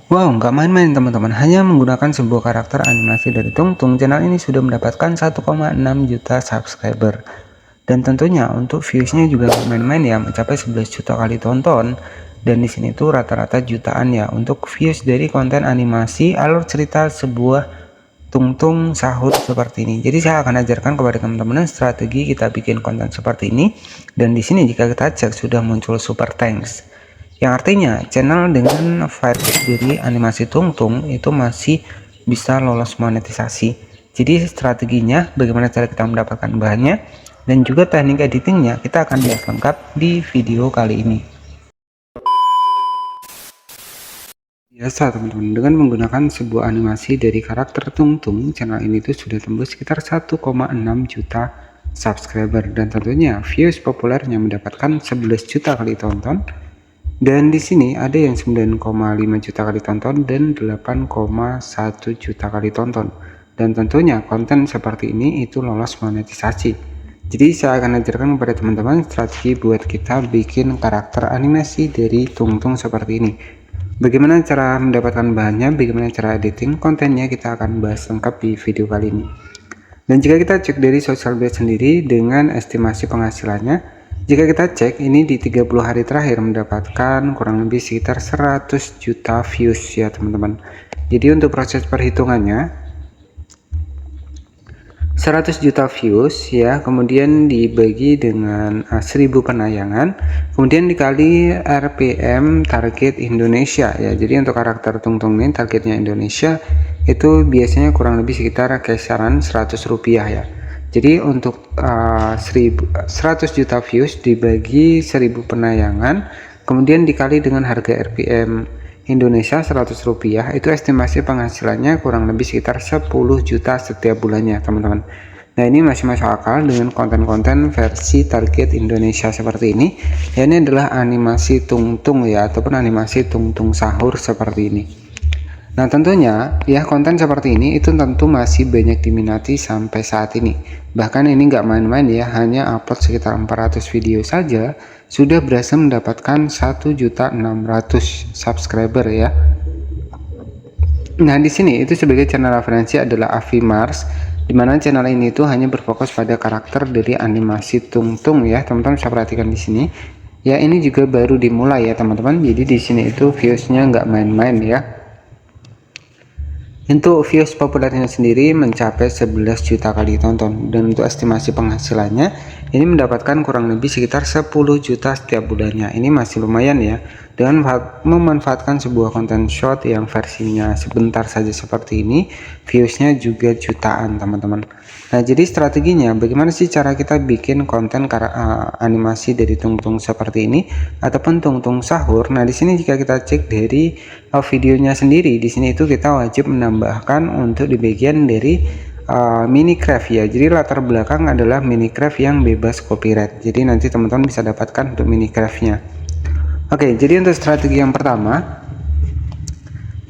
Wow, nggak main-main teman-teman, hanya menggunakan sebuah karakter animasi dari Tungtung, channel ini sudah mendapatkan 1,6 juta subscriber. Dan tentunya untuk viewsnya juga nggak main-main ya, mencapai 11 juta kali tonton. Dan di sini tuh rata-rata jutaan ya untuk views dari konten animasi alur cerita sebuah Tungtung sahur seperti ini. Jadi saya akan ajarkan kepada teman-teman strategi kita bikin konten seperti ini. Dan di sini jika kita cek sudah muncul super thanks, yang artinya channel dengan versi dari animasi Tungtung itu masih bisa lolos monetisasi. Jadi strateginya bagaimana cara kita mendapatkan bahannya dan juga teknik editingnya kita akan bahas lengkap di video kali ini. Biasa teman-teman, dengan menggunakan sebuah animasi dari karakter Tungtung, channel ini tuh sudah tembus sekitar 1,6 juta subscriber, dan tentunya views populernya mendapatkan 11 juta kali tonton. Dan di sini ada yang 9,5 juta kali tonton dan 8,1 juta kali tonton. Dan tentunya konten seperti ini itu lolos monetisasi. Jadi saya akan ajarkan kepada teman-teman strategi buat kita bikin karakter animasi dari Tungtung seperti ini. Bagaimana cara mendapatkan bahannya, bagaimana cara editing kontennya, kita akan bahas lengkap di video kali ini. Dan jika kita cek dari Socialbase sendiri dengan estimasi penghasilannya, jika kita cek ini di 30 hari terakhir mendapatkan kurang lebih sekitar 100 juta views ya teman-teman. Jadi untuk proses perhitungannya 100 juta views ya, kemudian dibagi dengan 1000 penayangan, kemudian dikali RPM target Indonesia ya. Jadi untuk karakter Tungtung ini targetnya Indonesia itu biasanya kurang lebih sekitar kisaran 100 rupiah ya. Jadi untuk 100 juta views dibagi 1000 penayangan, kemudian dikali dengan harga RPM Indonesia 100 rupiah, itu estimasi penghasilannya kurang lebih sekitar 10 juta setiap bulannya teman-teman. Nah ini masih masuk akal dengan konten-konten versi target Indonesia seperti ini ya. Ini adalah animasi Tungtung ya, ataupun animasi Tungtung sahur seperti ini. Nah tentunya ya konten seperti ini itu tentu masih banyak diminati sampai saat ini. Bahkan ini nggak main-main ya, hanya upload sekitar 400 video saja sudah berhasil mendapatkan 1.600.000 subscriber ya. Nah di sini itu sebagai channel referensi adalah Avi Mars, dimana channel ini itu hanya berfokus pada karakter dari animasi Tungtung ya. Teman-teman bisa perhatikan di sini. Ya ini juga baru dimulai ya teman-teman. Jadi di sini itu viewsnya nggak main-main ya. Untuk views populernya sendiri mencapai 11 juta kali tonton, dan untuk estimasi penghasilannya ini mendapatkan kurang lebih sekitar 10 juta setiap bulannya. Ini masih lumayan ya, dengan memanfaatkan sebuah konten short yang versinya sebentar saja seperti ini, viewsnya juga jutaan teman-teman. Nah jadi strateginya bagaimana sih cara kita bikin konten animasi dari Tungtung seperti ini ataupun Tungtung sahur. Nah di sini jika kita cek dari videonya sendiri, di sini itu kita wajib menambahkan untuk di bagian dari Minecraft ya. Jadi latar belakang adalah Minecraft yang bebas copyright, jadi nanti teman-teman bisa dapatkan untuk Minecraftnya. Oke, jadi untuk strategi yang pertama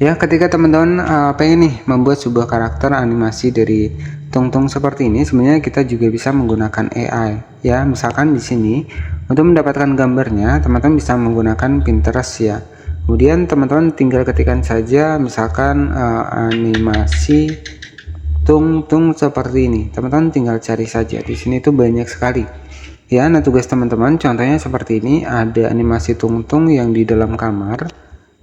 ya, ketika teman-teman pengen nih membuat sebuah karakter animasi dari Tungtung seperti ini, sebenarnya kita juga bisa menggunakan AI ya. Misalkan di sini untuk mendapatkan gambarnya teman-teman bisa menggunakan Pinterest ya. Kemudian teman-teman tinggal ketikkan saja misalkan animasi Tungtung seperti ini. Teman-teman tinggal cari saja. Di sini tuh banyak sekali. Ya, nah tugas teman-teman contohnya seperti ini, ada animasi Tungtung yang di dalam kamar.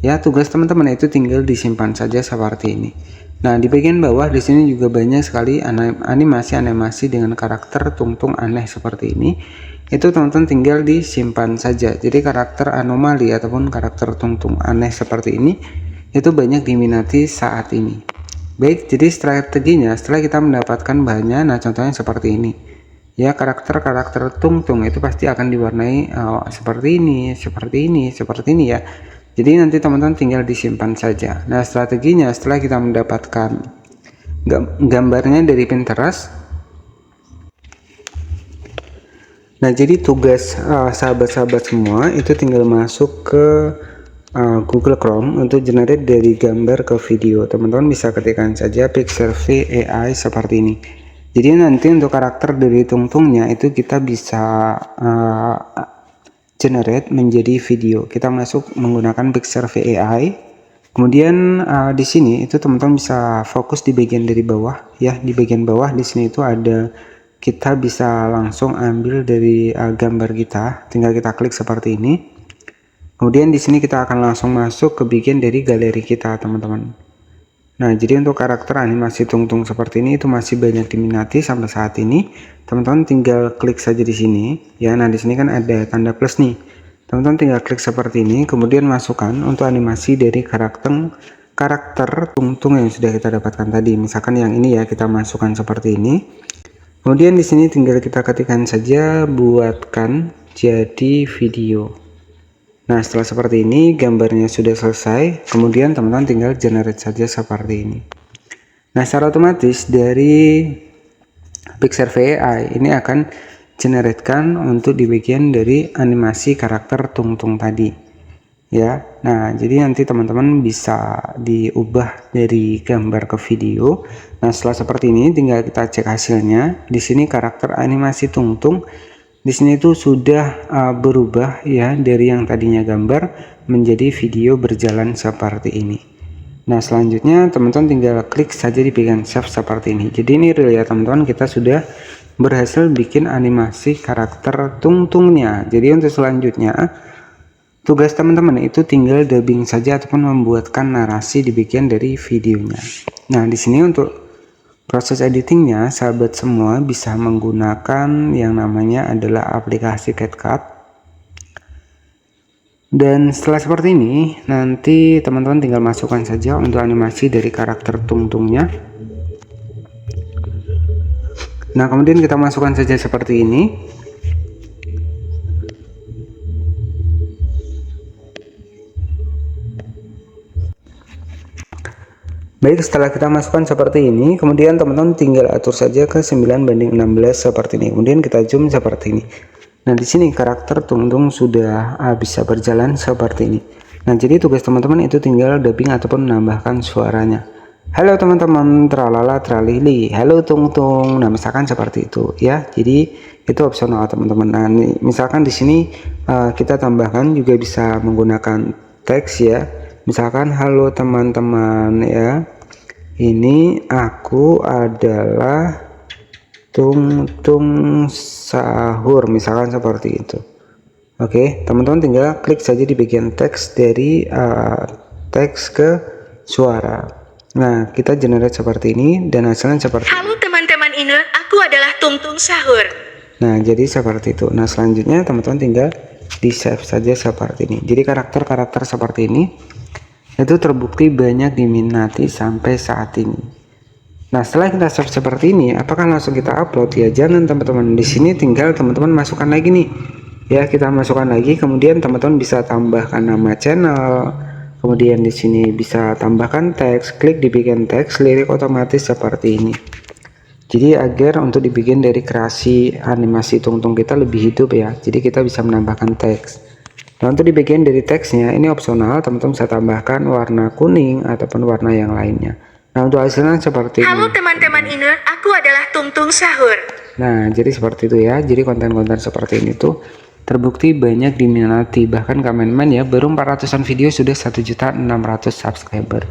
Ya, tugas teman-teman itu tinggal disimpan saja seperti ini. Nah, di bagian bawah di sini juga banyak sekali animasi-animasi dengan karakter Tungtung aneh seperti ini. Itu teman-teman tinggal disimpan saja. Jadi karakter anomali ataupun karakter Tungtung aneh seperti ini itu banyak diminati saat ini. Baik, jadi strateginya setelah kita mendapatkan bahannya, nah contohnya seperti ini. Ya, karakter-karakter Tungtung itu pasti akan diwarnai seperti ini, seperti ini, seperti ini ya. Jadi nanti teman-teman tinggal disimpan saja. Nah strateginya setelah kita mendapatkan gambarnya dari Pinterest, nah jadi tugas sahabat-sahabat semua itu tinggal masuk ke Google Chrome untuk generate dari gambar ke video. Teman-teman bisa ketikkan saja Pixelfy AI seperti ini. Jadi nanti untuk karakter dari Tungtungnya itu kita bisa generate menjadi video. Kita masuk menggunakan Pixelfy AI. Kemudian di sini itu teman-teman bisa fokus di bagian dari bawah ya. Di bagian bawah di sini itu ada, kita bisa langsung ambil dari gambar kita, tinggal kita klik seperti ini. Kemudian di sini kita akan langsung masuk ke bagian dari galeri kita, teman-teman. Nah, jadi untuk karakter animasi tungtung seperti ini itu masih banyak diminati sampai saat ini. Teman-teman tinggal klik saja di sini ya. Nah, di sini kan ada tanda plus nih. Teman-teman tinggal klik seperti ini, kemudian masukkan untuk animasi dari karakter tungtung yang sudah kita dapatkan tadi. Misalkan yang ini ya, kita masukkan seperti ini. Kemudian di sini tinggal kita ketikkan saja buatkan jadi video. Nah, setelah seperti ini gambarnya sudah selesai, kemudian teman-teman tinggal generate saja seperti ini. Nah, secara otomatis dari Pixar AI ini akan generatekan untuk di bagian dari animasi karakter tungtung tadi ya. Nah, jadi nanti teman-teman bisa diubah dari gambar ke video. Nah, setelah seperti ini tinggal kita cek hasilnya. Di sini karakter animasi tungtung di sini itu sudah berubah ya, dari yang tadinya gambar menjadi video berjalan seperti ini. Nah, selanjutnya teman-teman tinggal klik saja di bagian save seperti ini. Jadi ini real ya teman-teman, kita sudah berhasil bikin animasi karakter tungtungnya. Jadi untuk selanjutnya tugas teman-teman itu tinggal dubbing saja ataupun membuatkan narasi di bagian dari videonya. Nah, di sini untuk proses editingnya sahabat semua bisa menggunakan yang namanya adalah aplikasi CapCut. Dan setelah seperti ini nanti teman-teman tinggal masukkan saja untuk animasi dari karakter tungtungnya. Nah, kemudian kita masukkan saja seperti ini. Baik, setelah kita masukkan seperti ini, kemudian teman-teman tinggal atur saja ke 9:16 seperti ini. Kemudian kita zoom seperti ini. Nah, di sini karakter tungtung sudah bisa berjalan seperti ini. Nah, jadi tugas teman-teman itu tinggal dubbing ataupun menambahkan suaranya. Halo teman-teman, tralala tralili, halo tungtung. Nah, misalkan seperti itu ya. Jadi itu opsional teman-teman. Nah, misalkan di sini kita tambahkan juga bisa menggunakan teks ya. Misalkan halo teman-teman ya. Ini aku adalah tungtung sahur, misalkan seperti itu. Oke, teman-teman tinggal klik saja di bagian teks dari teks ke suara. Nah, kita generate seperti ini dan hasilnya seperti ini. Halo teman-teman, ini aku adalah tungtung sahur. Nah, jadi seperti itu. Nah, selanjutnya teman-teman tinggal di save saja seperti ini. Jadi karakter-karakter seperti ini itu terbukti banyak diminati sampai saat ini. Nah, setelah kita save seperti ini, apakah langsung kita upload? Ya jangan teman-teman. Di sini tinggal teman-teman masukkan lagi nih. Ya, kita masukkan lagi, kemudian teman-teman bisa tambahkan nama channel. Kemudian di sini bisa tambahkan teks, klik di bagian teks, lirik otomatis seperti ini. Jadi agar untuk dibikin dari kreasi animasi tungtung kita lebih hidup ya. Jadi kita bisa menambahkan teks. Nah, untuk di bagian dari teksnya ini opsional, teman-teman bisa tambahkan warna kuning ataupun warna yang lainnya. Nah, untuk hasilnya seperti ini. Halo teman-teman, ini aku adalah tungtung sahur. Nah, jadi seperti itu ya. Jadi konten-konten seperti ini tuh terbukti banyak diminati. Bahkan Kamenman ya, baru 400-an video sudah 1.600.000 subscriber.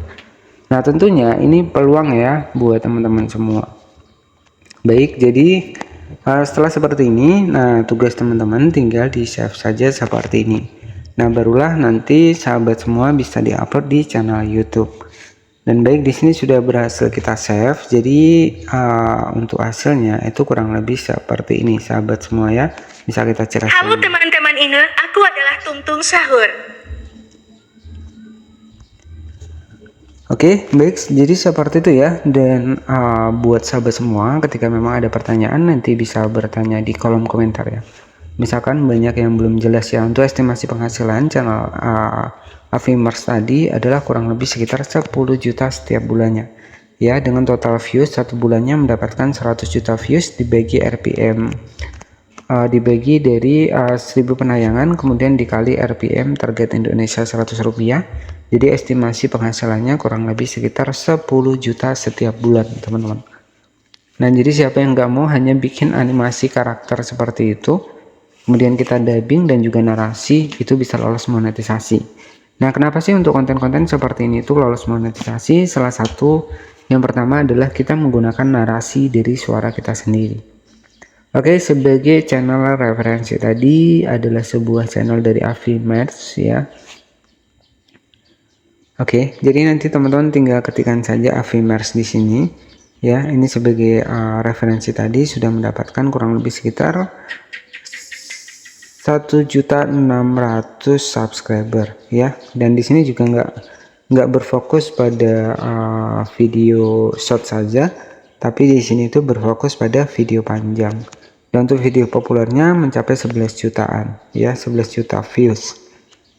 Nah, tentunya ini peluang ya buat teman-teman semua. Baik, jadi setelah seperti ini, nah tugas teman-teman tinggal di save saja seperti ini. Nah, barulah nanti sahabat semua bisa diupload di channel YouTube. Dan baik, di sini sudah berhasil kita save. Jadi untuk hasilnya itu kurang lebih seperti ini sahabat semua ya. Bisa kita cek. Halo teman-teman, ini aku adalah tungtung sahur. Oke, baik, jadi seperti itu ya. Dan buat sahabat semua, ketika memang ada pertanyaan nanti bisa bertanya di kolom komentar ya. Misalkan banyak yang belum jelas ya. Untuk estimasi penghasilan channel Afimers tadi adalah kurang lebih sekitar 10 juta setiap bulannya ya, dengan total views satu bulannya mendapatkan 100 juta views dibagi RPM, dibagi dari 1000 penayangan kemudian dikali RPM target Indonesia 100 rupiah. Jadi estimasi penghasilannya kurang lebih sekitar 10 juta setiap bulan teman-teman. Nah, jadi siapa yang nggak mau hanya bikin animasi karakter seperti itu, kemudian kita dubbing dan juga narasi, itu bisa lolos monetisasi. Nah, kenapa sih untuk konten-konten seperti ini tuh lolos monetisasi? Salah satu yang pertama adalah kita menggunakan narasi dari suara kita sendiri. Oke, sebagai channel referensi tadi adalah sebuah channel dari Affimers ya. Oke, jadi nanti teman-teman tinggal ketikkan saja Affimers di sini ya. Ini sebagai referensi tadi sudah mendapatkan kurang lebih sekitar 1.600.000 subscriber ya. Dan di sini juga nggak berfokus pada video short saja, tapi di sini itu berfokus pada video panjang. Dan untuk video populernya mencapai 11 jutaan ya, 11 juta views.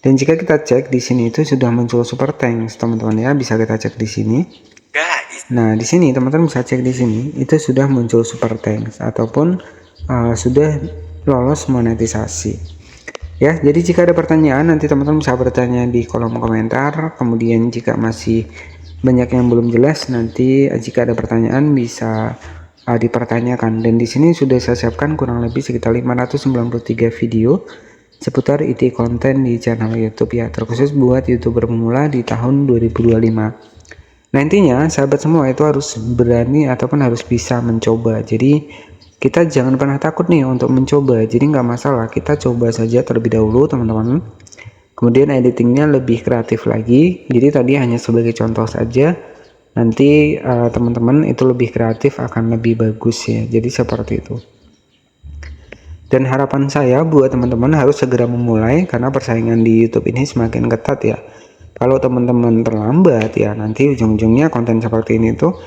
Dan jika kita cek di sini itu sudah muncul super thanks teman-teman ya, bisa kita cek di sini. Nah, di sini teman-teman bisa cek di sini itu sudah muncul super thanks ataupun sudah lolos monetisasi. Ya, jadi jika ada pertanyaan nanti teman-teman bisa bertanya di kolom komentar. Kemudian jika masih banyak yang belum jelas, nanti jika ada pertanyaan bisa dipertanyakan. Dan di sini sudah saya siapkan kurang lebih sekitar 593 video seputar IT konten di channel YouTube ya, terkhusus buat YouTuber pemula di tahun 2025. Nah, intinya sahabat semua itu harus berani ataupun harus bisa mencoba. Jadi kita jangan pernah takut nih untuk mencoba. Jadi nggak masalah, kita coba saja terlebih dahulu teman-teman. Kemudian editingnya lebih kreatif lagi. Jadi tadi hanya sebagai contoh saja. Nanti teman-teman itu lebih kreatif akan lebih bagus ya. Jadi seperti itu. Dan harapan saya buat teman-teman harus segera memulai karena persaingan di YouTube ini semakin ketat ya. Kalau teman-teman terlambat ya nanti ujung-ujungnya konten seperti ini tuh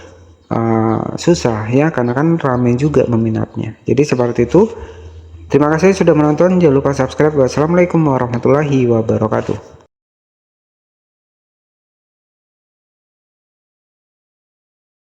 susah ya, karena kan ramai juga peminatnya. Jadi seperti itu. Terima kasih sudah menonton, jangan lupa subscribe. Wassalamualaikum warahmatullahi wabarakatuh.